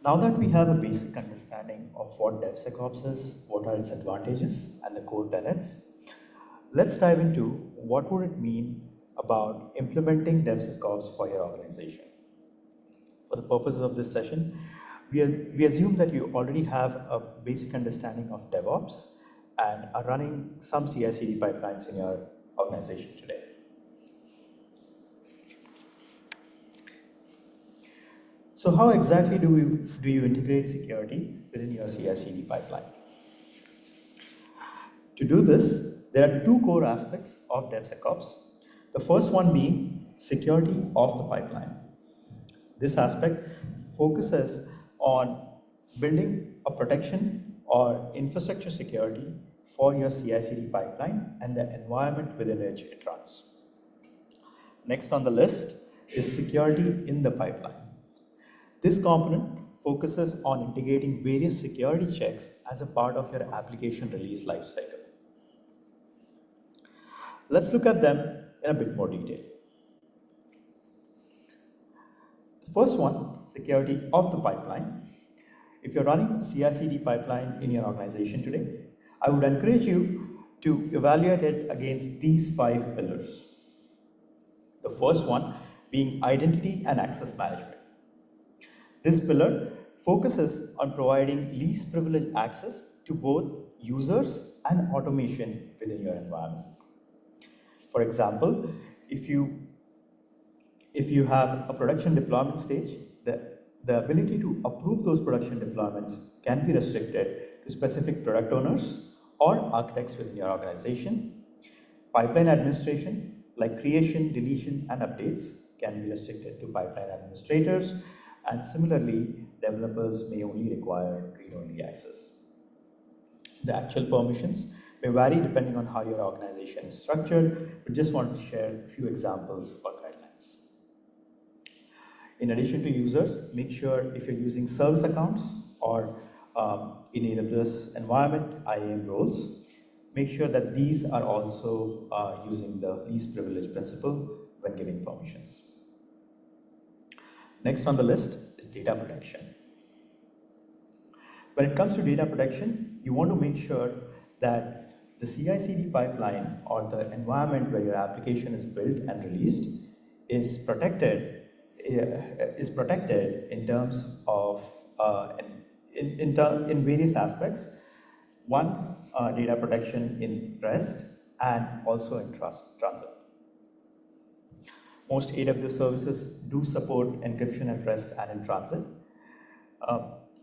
Now that we have a basic understanding of what DevSecOps is, what are its advantages, and the core tenets, let's dive into what would it mean about implementing DevSecOps for your organization. For the purposes of this session, we assume that you already have a basic understanding of DevOps and are running some CI/CD pipelines in your organization today. So how exactly do you integrate security within your CI/CD pipeline? To do this, there are two core aspects of DevSecOps. The first one being security of the pipeline. This aspect focuses on building a protection or infrastructure security for your CI/CD pipeline and the environment within which it runs. Next on the list is security in the pipeline. This component focuses on integrating various security checks as a part of your application release lifecycle. Let's look at them in a bit more detail. The first one, security of the pipeline. If you're running a CI/CD pipeline in your organization today, I would encourage you to evaluate it against these 5 pillars. The first one being identity and access management. This pillar focuses on providing least privileged access to both users and automation within your environment. For example, if you have a production deployment stage, the ability to approve those production deployments can be restricted to specific product owners or architects within your organization. Pipeline administration, like creation, deletion, and updates, can be restricted to pipeline administrators, and similarly, developers may only require read-only access. The actual permissions may vary depending on how your organization is structured, but just wanted to share a few examples or guidelines. In addition to users, make sure if you're using service accounts or in AWS environment, IAM roles, make sure that these are also using the least privilege principle when giving permissions. Next on the list is data protection. When it comes to data protection, you want to make sure that the CI/CD pipeline or the environment where your application is built and released is protected in terms of in various aspects. One, data protection in rest and also in transit. Most AWS services do support encryption at rest and in transit.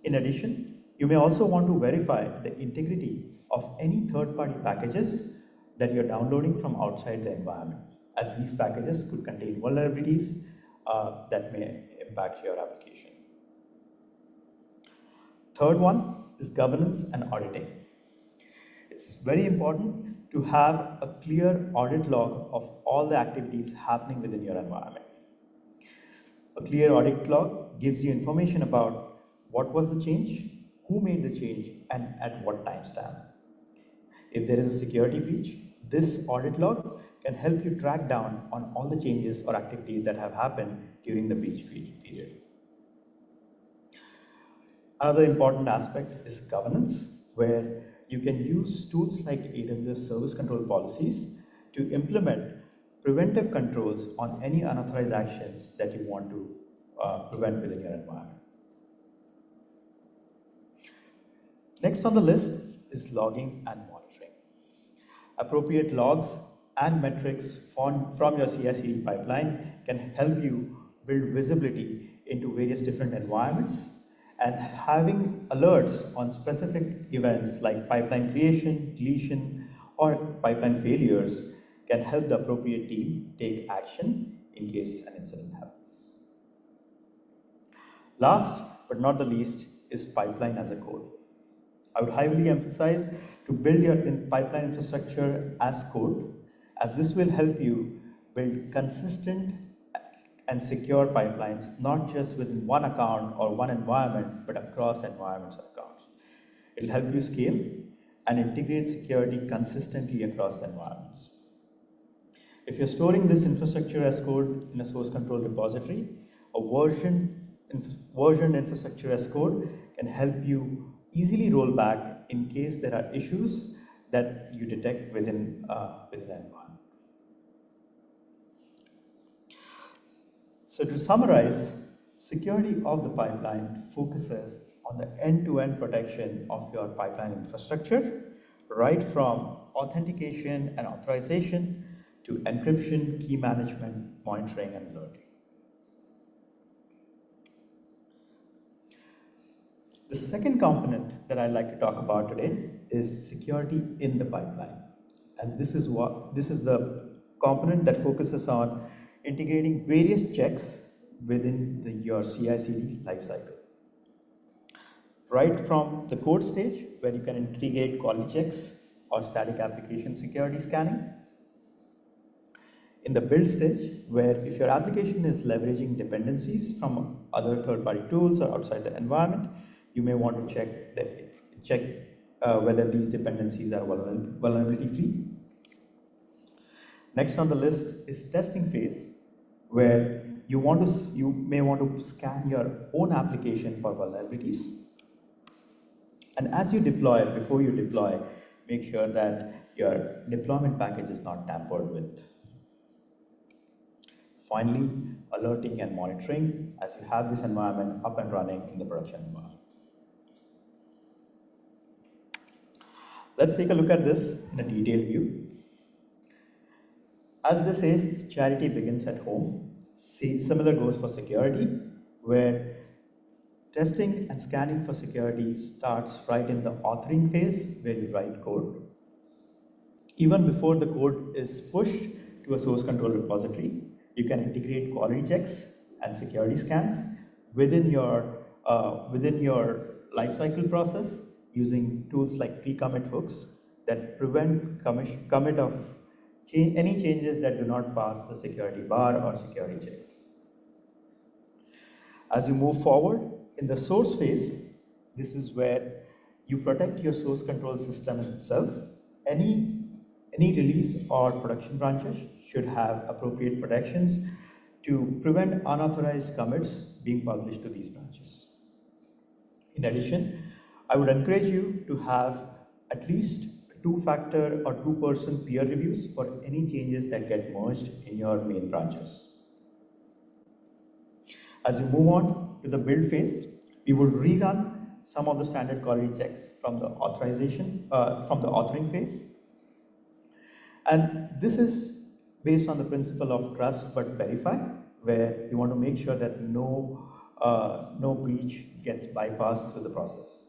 In addition, you may also want to verify the integrity of any third-party packages that you're downloading from outside the environment, as these packages could contain vulnerabilities that may impact your application. Third one is governance and auditing. It's very important to have a clear audit log of all the activities happening within your environment. A clear audit log gives you information about what was the change, who made the change, and at what timestamp. If there is a security breach, this audit log can help you track down on all the changes or activities that have happened during the breach period. Another important aspect is governance, where you can use tools like AWS service control policies to implement preventive controls on any unauthorized actions that you want to prevent within your environment. Next on the list is logging and monitoring. Appropriate logs and metrics from your CI/CD pipeline can help you build visibility into various different environments, and having alerts on specific events like pipeline creation, deletion, or pipeline failures can help the appropriate team take action in case an incident happens. Last but not the least is pipeline as a code. I would highly emphasize to build your pipeline infrastructure as code, as this will help you build consistent and secure pipelines, not just within one account or one environment, but across environments or accounts. It will help you scale and integrate security consistently across environments. If you're storing this infrastructure as code in a source control repository, a version version infrastructure as code can help you easily roll back in case there are issues that you detect within an environment. So to summarize, security of the pipeline focuses on the end-to-end protection of your pipeline infrastructure, right from authentication and authorization to encryption, key management, monitoring, and alerting. The second component that I'd like to talk about today is security in the pipeline. And this is the component that focuses on integrating various checks within your CI/CD lifecycle. Right from the code stage, where you can integrate quality checks or static application security scanning. In the build stage, where if your application is leveraging dependencies from other third-party tools or outside the environment, you may want to check whether these dependencies are vulnerability-free. Next on the list is testing phase, where you may want to scan your own application for vulnerabilities. And as you deploy, before you deploy, make sure that your deployment package is not tampered with. Finally, alerting and monitoring as you have this environment up and running in the production environment. Let's take a look at this in a detailed view. As they say, charity begins at home. Similar goes for security, where testing and scanning for security starts right in the authoring phase, where you write code. Even before the code is pushed to a source control repository, you can integrate quality checks and security scans within your lifecycle process using tools like pre-commit hooks that prevent commit of any changes that do not pass the security bar or security checks. As you move forward in the source phase, this is where you protect your source control system itself. Any release or production branches should have appropriate protections to prevent unauthorized commits being published to these branches. In addition, I would encourage you to have at least two-factor or two-person peer reviews for any changes that get merged in your main branches. As you move on to the build phase, we would rerun some of the standard quality checks from the authoring phase. And this is based on the principle of trust but verify, where you want to make sure that no breach gets bypassed through the process.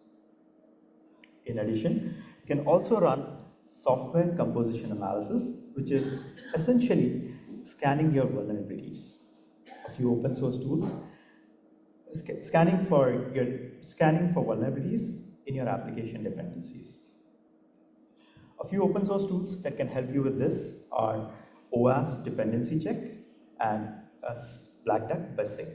In addition, you can also run software composition analysis, which is essentially scanning your vulnerabilities. A few open source tools, scanning for vulnerabilities in your application dependencies. A few open source tools that can help you with this are OWASP dependency check and Black Duck by Sync.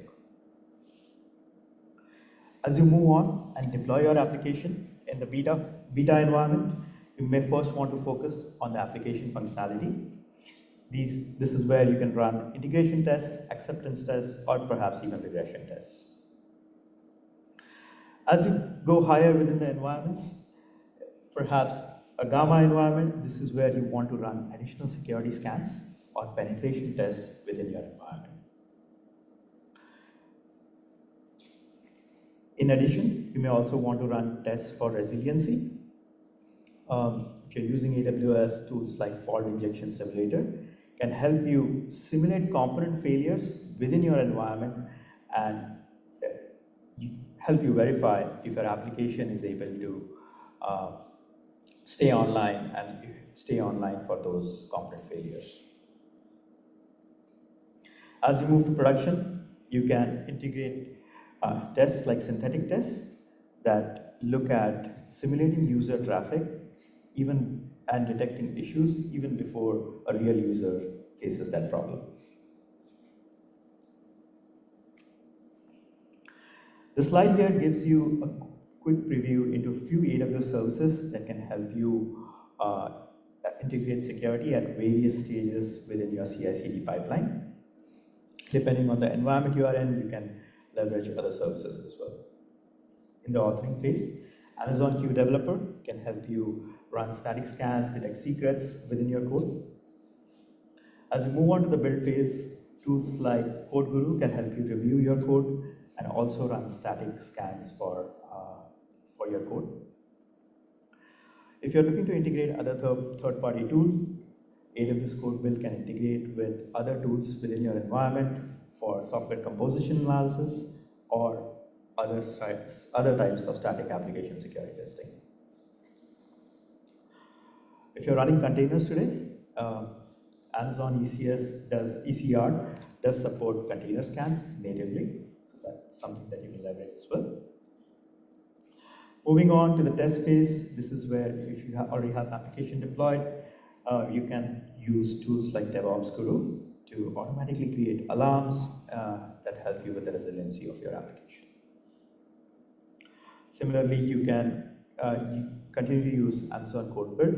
As you move on and deploy your application in the beta environment, you may first want to focus on the application functionality. This is where you can run integration tests, acceptance tests, or perhaps even regression tests. As you go higher within the environments, perhaps a Gamma environment, this is where you want to run additional security scans or penetration tests within your environment. In addition, you may also want to run tests for resiliency. If you're using AWS, tools like Fault Injection Simulator can help you simulate component failures within your environment and help you verify if your application is able to stay online for those component failures. As you move to production, you can integrate tests like synthetic tests that look at simulating user traffic and detecting issues even before a real user faces that problem. The slide here gives you a quick preview into a few AWS services that can help you integrate security at various stages within your CI/CD pipeline. Depending on the environment you are in, you can leverage other services as well. In the authoring phase, Amazon Q Developer can help you run static scans, detect secrets within your code. As you move on to the build phase, tools like Code Guru can help you review your code and also run static scans for your code. If you're looking to integrate other third-party tool, AWS Code Build can integrate with other tools within your environment for software composition analysis or other types of static application security testing. If you're running containers today, Amazon ECR does support container scans natively, so that's something that you can leverage as well. Moving on to the test phase, this is where if you already have application deployed, you can use tools like DevOps Guru to automatically create alarms that help you with the resiliency of your application. Similarly, you can continue to use Amazon Code Build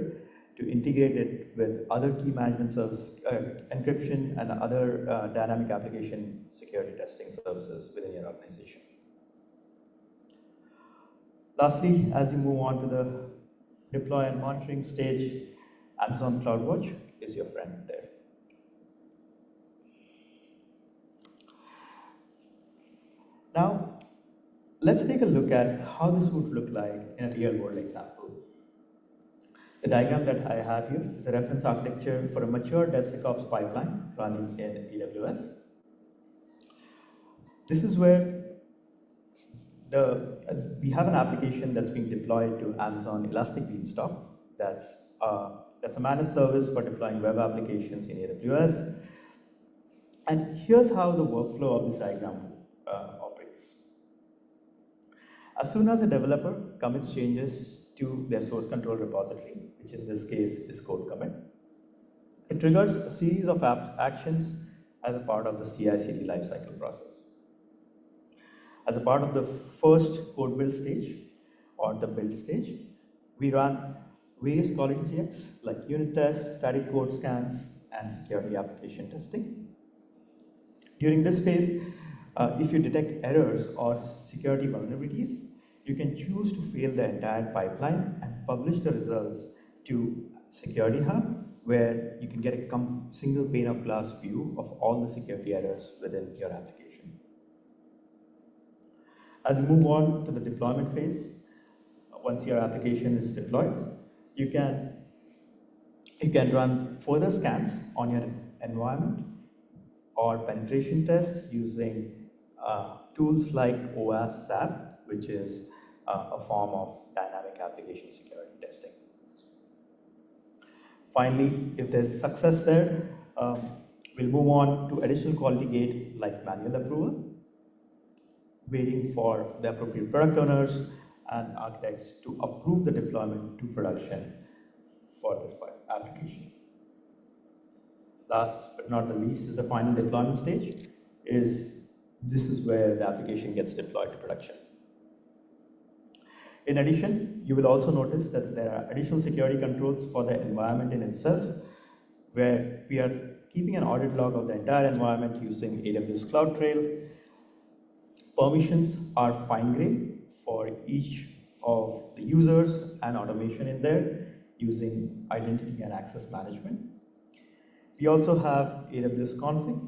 to integrate it with other key management service, encryption, and other dynamic application security testing services within your organization. Lastly, as you move on to the deploy and monitoring stage, Amazon CloudWatch is your friend there. Now, let's take a look at how this would look like in a real-world example. The diagram that I have here is a reference architecture for a mature DevSecOps pipeline running in AWS. This is where we have an application that's being deployed to Amazon Elastic Beanstalk. That's a managed service for deploying web applications in AWS. And here's how the workflow of this diagram operates. As soon as a developer commits changes to their source control repository, which in this case is code commit, it triggers a series of actions as a part of the CI/CD lifecycle process. As a part of the first code build stage or the build stage, we run various quality checks like unit tests, static code scans, and security application testing. During this phase, if you detect errors or security vulnerabilities, you can choose to fail the entire pipeline and publish the results to Security Hub, where you can get a single pane of glass view of all the security errors within your application. As you move on to the deployment phase, once your application is deployed, you can run further scans on your environment or penetration tests using tools like OWASP SAP, which is a form of dynamic application security testing. Finally, if there's success there, we'll move on to additional quality gate like manual approval, waiting for the appropriate product owners and architects to approve the deployment to production for this application. Last but not the least is the final deployment stage. This is where the application gets deployed to production. In addition, you will also notice that there are additional security controls for the environment in itself, where we are keeping an audit log of the entire environment using AWS CloudTrail. Permissions are fine-grained for each of the users and automation in there using identity and access management. We also have AWS config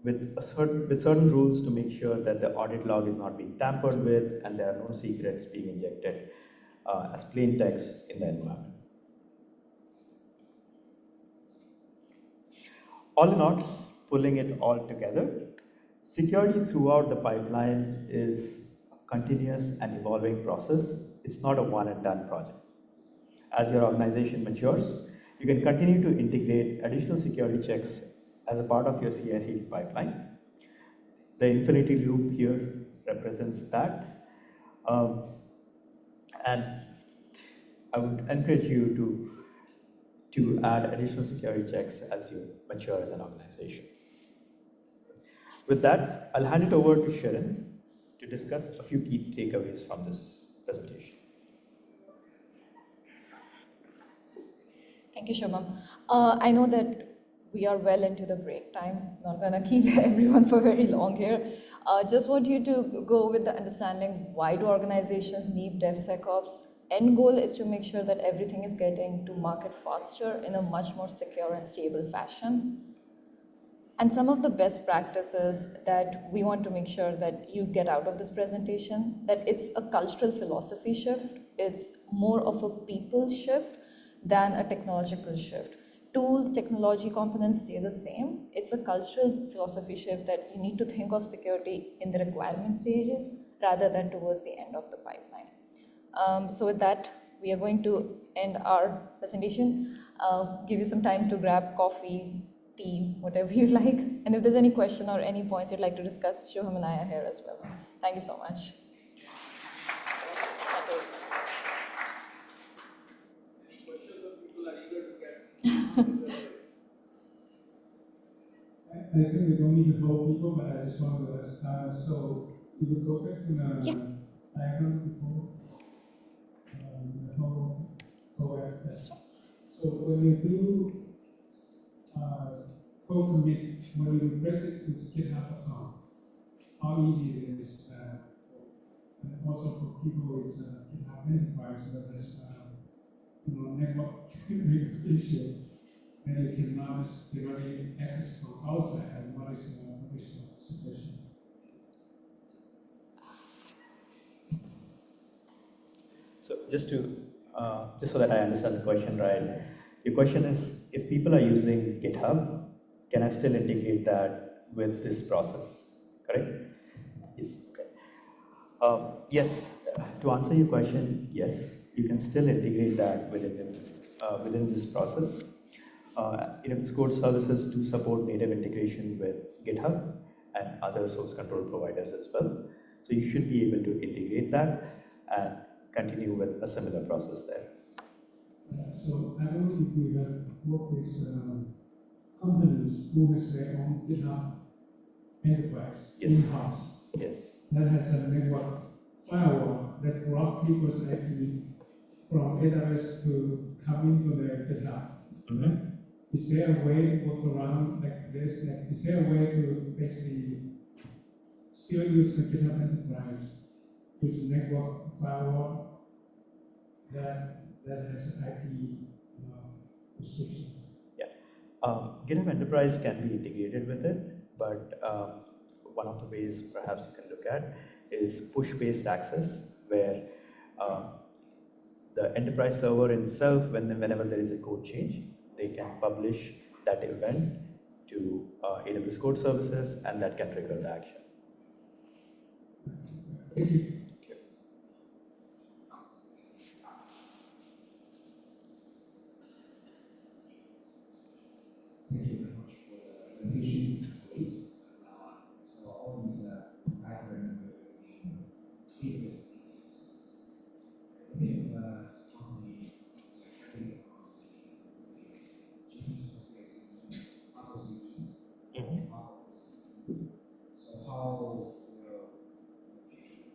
with certain rules to make sure that the audit log is not being tampered with and there are no secrets being injected as plain text in the environment. All in all, pulling it all together, security throughout the pipeline is a continuous and evolving process. It's not a one and done project. As your organization matures, you can continue to integrate additional security checks as a part of your CI/CD pipeline. The infinity loop here represents that. And I would encourage you to add additional security checks as you mature as an organization. With that, I'll hand it over to Shirin to discuss a few key takeaways from this presentation. Thank you, Shubham. I know that we are well into the break time. Not gonna keep everyone for very long here. Just want you to go with the understanding, why do organizations need DevSecOps? End goal is to make sure that everything is getting to market faster in a much more secure and stable fashion. And some of the best practices that we want to make sure that you get out of this presentation, that it's a cultural philosophy shift, it's more of a people shift than a technological shift. Tools, technology components stay the same. It's a cultural philosophy shift that you need to think of security in the requirement stages rather than towards the end of the pipeline. So with that, we are going to end our presentation. Give you some time to grab coffee, tea, whatever you'd like. And if there's any question or any points you'd like to discuss, Shubham and I are here as well. Thank you so much. Any questions that people are eager to get? I think we don't need to vote people, but I just wanted to ask, so you would go back to the diagram before the whole co-aspect. So when you do code commit, when you press it into GitHub account, how easy it is and also for people with GitHub Enterprise that has network issue, and you cannot just directly access from outside. And what is the situation? So just so that I understand the question right, your question is, if people are using GitHub, can I still integrate that with this process, correct? Yes, okay. Yes, to answer your question, yes, you can still integrate that within this process. AWS Code Services do support native integration with GitHub and other source control providers as well. So you should be able to integrate that and continue with a similar process there. So I don't know if you have worked with companies who has their own GitHub enterprise in-house. Yes. That has a network firewall that blocks people actually from AWS to come into their GitHub. Mm-hmm. Is there a way to work around like this? Is there a way to basically still use the GitHub enterprise with network firewall that has an IP restriction? Yeah. GitHub Enterprise can be integrated with it, but one of the ways perhaps you can look at is push-based access, where the enterprise server itself, whenever there is a code change, they can publish that event to AWS Code Services, and that can trigger the action. Thank you. Thank you very much for the presentation. It's great. So always background with the previous meetings. If company carrying on the GPU processing acquisition of this, so how will the future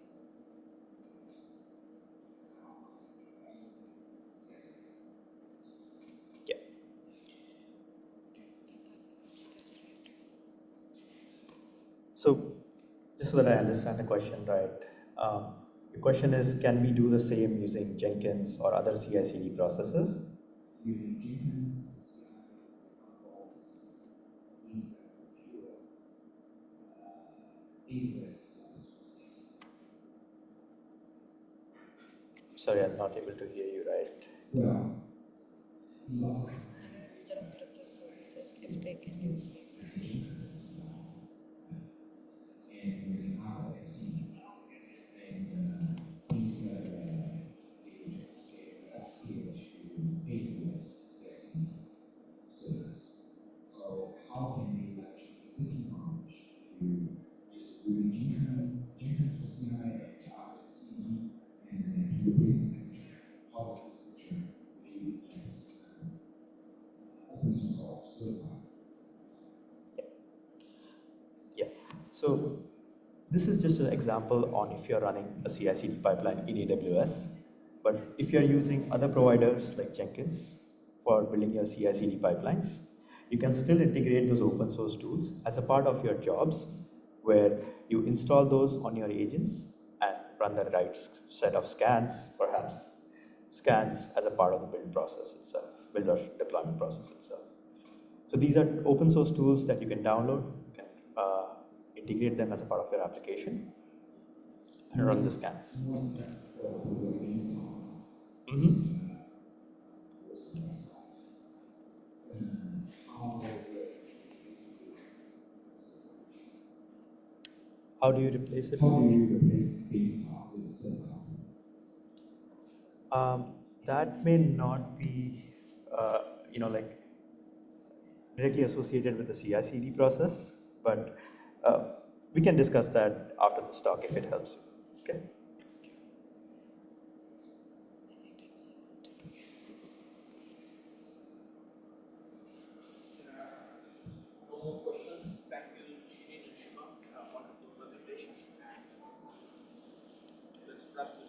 So, just so that I understand the question right, the question is, can we do the same using Jenkins or other CI/CD processes? using Jenkins, is pure AWS. Sorry, I'm not able to hear you right. Well, lots of Instead of AWS services, if they can use and using AWS and instead they upscale to AWS services. So how can we leverage existing knowledge to just using Jenkins for CI and AWS CD and then to replace the future? How can this future if you Jenkins open source or certified? Yeah. So this is just an example on if you're running a CI/CD pipeline in AWS. But if you're using other providers like Jenkins for building your CI/CD pipelines, You can still integrate those open source tools as a part of your jobs, where you install those on your agents and run the right set of scans, perhaps scans as a part of the build process itself, build or deployment process itself. So these are open source tools that you can download, you can integrate them as a part of your application and run the scans. Mhm. How do you replace it? How do you replace baseball with silicon? That may not be, like directly associated with the CI/CD process, but we can discuss that after this talk if it helps you. Okay. No more questions. Thank you, Shirin and Shubham. Wonderful presentation. Let's wrap this.